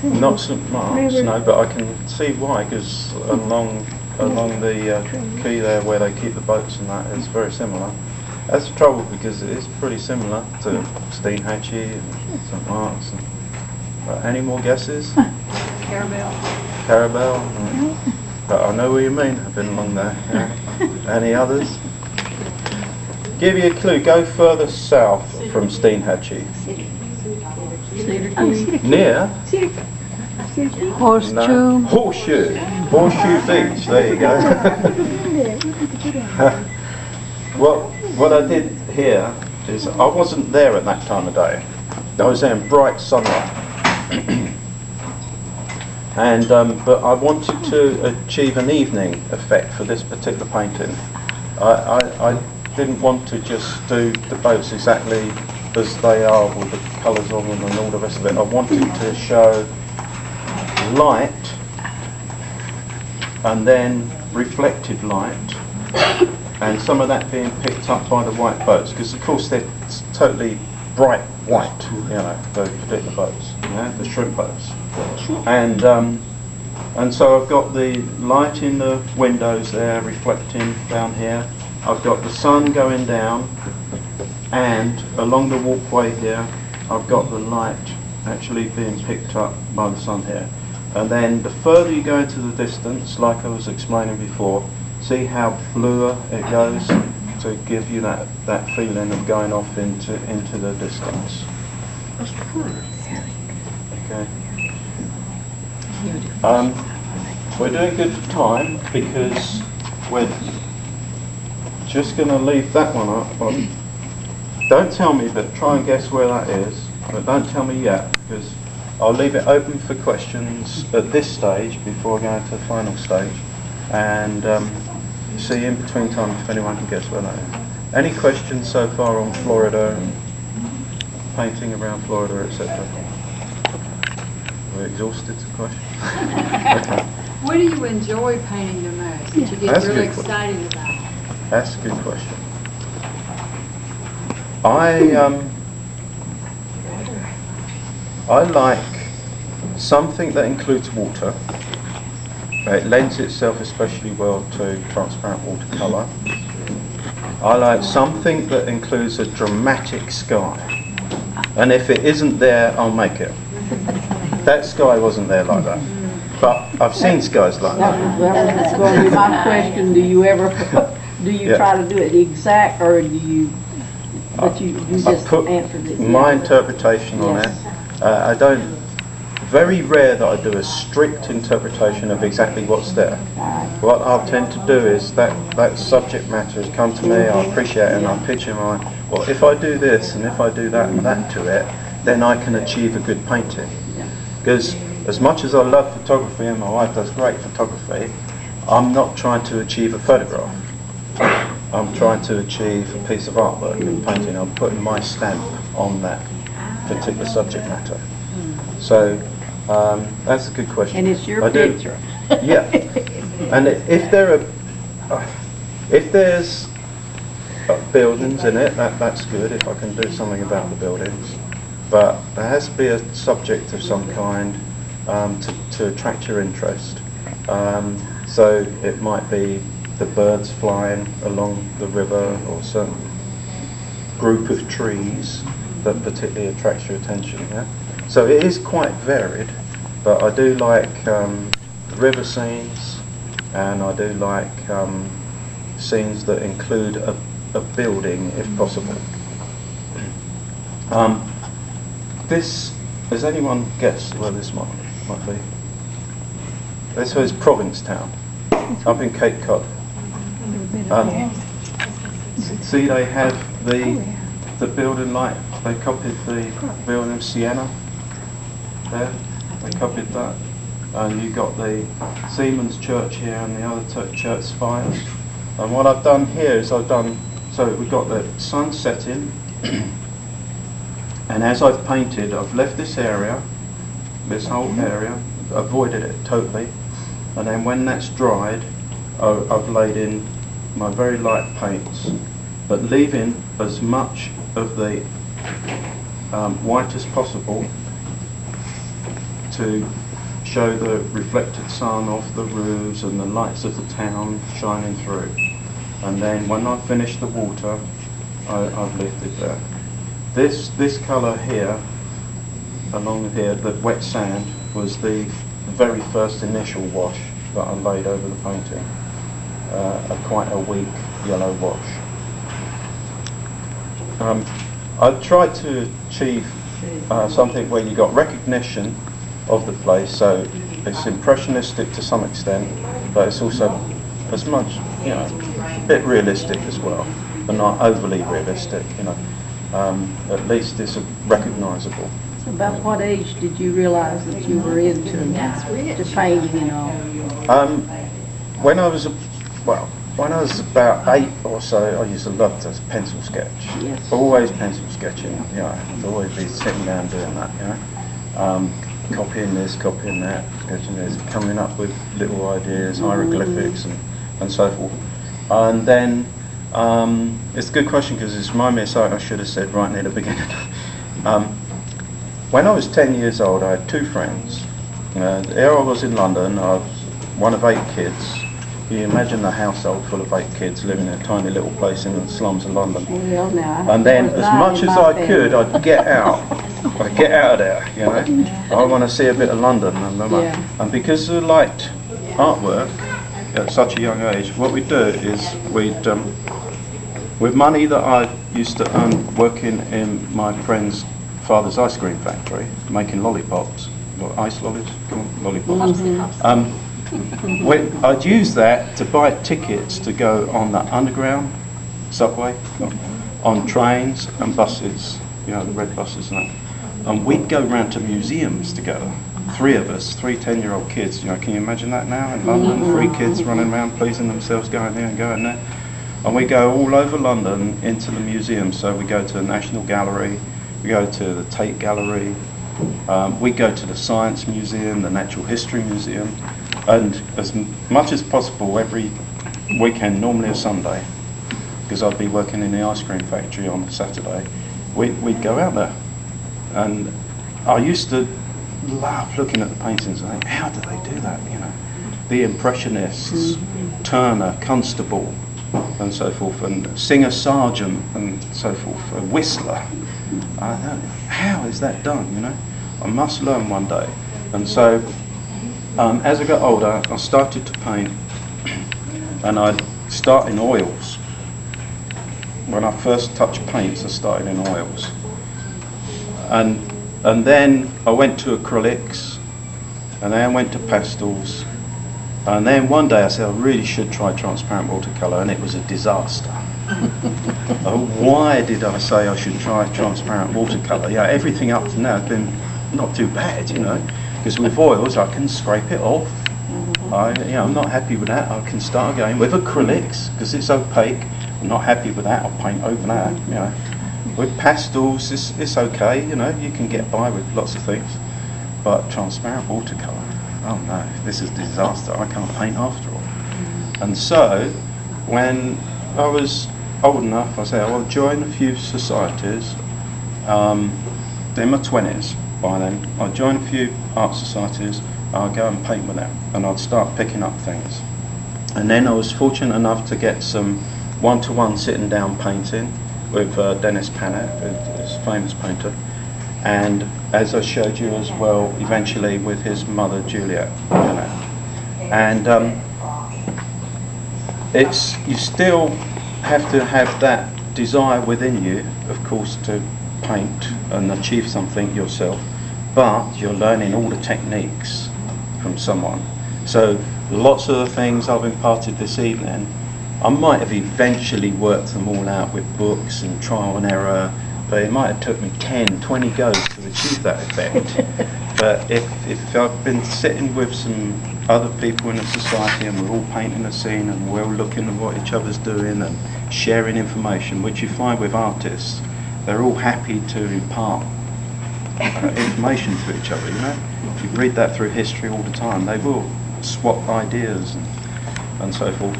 Not St Mark's, no, but I can see why, because along the quay there where they keep the boats and that, it's very similar. That's the trouble, because it is pretty similar to Steenhatchee and St Mark's. Any more guesses? Carabel. Right. But I know what you mean. I've been along there. Yeah. Any others? Give you a clue. Go further south from Steenhatchee. Near? Horseshoe. No. Horseshoe Beach. There you go. What I did here is I wasn't there at that time of day. I was there in bright sunlight. And but I wanted to achieve an evening effect for this particular painting. I didn't want to just do the boats exactly as they are with the colours on them and all the rest of it. I wanted to show light and then reflected light, and some of that being picked up by the white boats, because of course they're totally bright white, you know, those particular boats, yeah, the shrimp boats. And so I've got the light in the windows there reflecting down here. I've got the sun going down, and along the walkway here I've got the light actually being picked up by the sun here. And then the further you go into the distance, like I was explaining before, see how bluer it goes to give you that feeling of going off into the distance. Okay. We're doing good for time because we're just going to leave that one up. Don't tell me, but try and guess where that is. But don't tell me yet, because I'll leave it open for questions at this stage before going to the final stage. And see in between time if anyone can guess where that is. Any questions so far on Florida and painting around Florida, etc.? We're exhausted to questions. Okay. What do you enjoy painting the most that you get really excited about? That's a good question. I like something that includes water. It lends itself especially well to transparent watercolour. I like something that includes a dramatic sky. And if it isn't there, I'll make it. That sky wasn't there like that. But I've seen skies like that. That was going to be my question. Do you try to do it exact, or do you, but you just answered it? My interpretation on it. I don't, very rare that I do a strict interpretation of exactly what's there. What I'll tend to do is that subject matter has come to me, I appreciate it, and I picture in my mind, well, if I do this and if I do that and that to it, then I can achieve a good painting. Because as much as I love photography, and my wife does great photography, I'm not trying to achieve a photograph. I'm trying to achieve a piece of artwork and painting. I'm putting my stamp on that particular subject matter. So that's a good question. And it's your picture. Yeah. And if there's buildings in it, that's good. If I can do something about the buildings, but there has to be a subject of some kind to attract your interest. So it might be the birds flying along the river, or a certain group of trees that particularly attracts your attention. Yeah? So it is quite varied, but I do like river scenes, and I do like scenes that include a building if possible. Has anyone guessed where this might be? This is Provincetown, up in Cape Cod. See, they have the building like they copied the building of Siena. There, they copied that, and you got the Seamen's Church here and the other church spires. And what I've done here is so we've got the sun setting. And as I've painted, I've left this area, this whole area, avoided it totally, and then when that's dried, I've laid in my very light paints, but leaving as much of the white as possible to show the reflected sun off the roofs and the lights of the town shining through. And then when I finish the water, I've lifted that. This colour here, along here, the wet sand, was the very first initial wash that I laid over the painting. Quite a weak yellow wash. I tried to achieve something where you got recognition of the place, so it's impressionistic to some extent, but it's also as much, a bit realistic as well, but not overly realistic, at least it's recognisable. So about what age did you realise that you were into to painting and all? When I was about 8 or so, I used to love to pencil sketch. Yes. Always pencil sketching, I'd always be sitting down doing that, copying this, copying that, sketching this, coming up with little ideas, hieroglyphics and so forth. And then, it's a good question because it's reminded me of something I should have said right near the beginning. When I was 10 years old, I had 2 friends. Here I was in London, I was one of 8 kids. You imagine a household full of 8 kids living in a tiny little place in the slums of London. Well, now, And then, as much as I could, I'd get out. I'd get out of there, I want to see a bit of London. And because I liked artwork at such a young age, what we'd do is we'd, with money that I used to earn working in my friend's father's ice cream factory, making lollipops, ice lollies, lollipops. I'd use that to buy tickets to go on the underground subway, on trains and buses, the red buses and that. And we'd go round to museums together, 3 of us, 3 10-year-old kids. Can you imagine that now in London? 3 kids running around pleasing themselves, going here and going there. And we go all over London into the museums. So we go to the National Gallery, we go to the Tate Gallery, we go to the Science Museum, the Natural History Museum, and as much as possible every weekend, normally a Sunday, because I'd be working in the ice cream factory on a Saturday, we'd go out there. And I used to love looking at the paintings and think, how do they do that? The Impressionists, Turner, Constable, and so forth, and Singer Sargent, and so forth, a Whistler. How is that done? I must learn one day. And so, as I got older, I started to paint, and I'd start in oils. When I first touched paints, I started in oils. And then I went to acrylics, and then I went to pastels, and then one day I said I really should try transparent watercolour, and it was a disaster. Why did I say I should try transparent watercolour? Everything up to now has been not too bad, because with oils I can scrape it off. I'm not happy with that. I can start again with acrylics because it's opaque. I'm not happy with that. I'll paint over that. With pastels, it's okay, you can get by with lots of things. But transparent watercolour, oh no, this is a disaster. I can't paint after all. And so, when I was old enough, I said, I will join a few societies. In my 20s, by then, I'd join a few art societies, I'd go and paint with them, and I'd start picking up things. And then I was fortunate enough to get some one-to-one sitting down painting with Dennis Panett, who's a famous painter, and as I showed you as well, eventually with his mother Juliet Panett. And you still have to have that desire within you, of course, to paint and achieve something yourself, but you're learning all the techniques from someone. So lots of the things I've imparted this evening, I might have eventually worked them all out with books and trial and error, but it might have took me 10, 20 goes to achieve that effect. But if I've been sitting with some other people in a society and we're all painting a scene and we're all looking at what each other's doing and sharing information, which you find with artists, they're all happy to impart information to each other, If you read that through history all the time, they will swap ideas and so forth.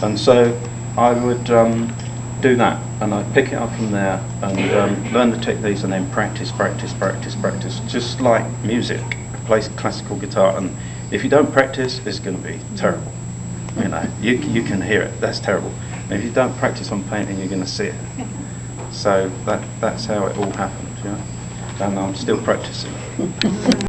And so I would do that, and I'd pick it up from there and learn the techniques and then practice, just like music. plays classical guitar, and if you don't practice, it's going to be terrible. You know, you can hear it. That's terrible. And if you don't practice on painting, you're going to see it. So that's how it all happened, you know. And I'm still practicing.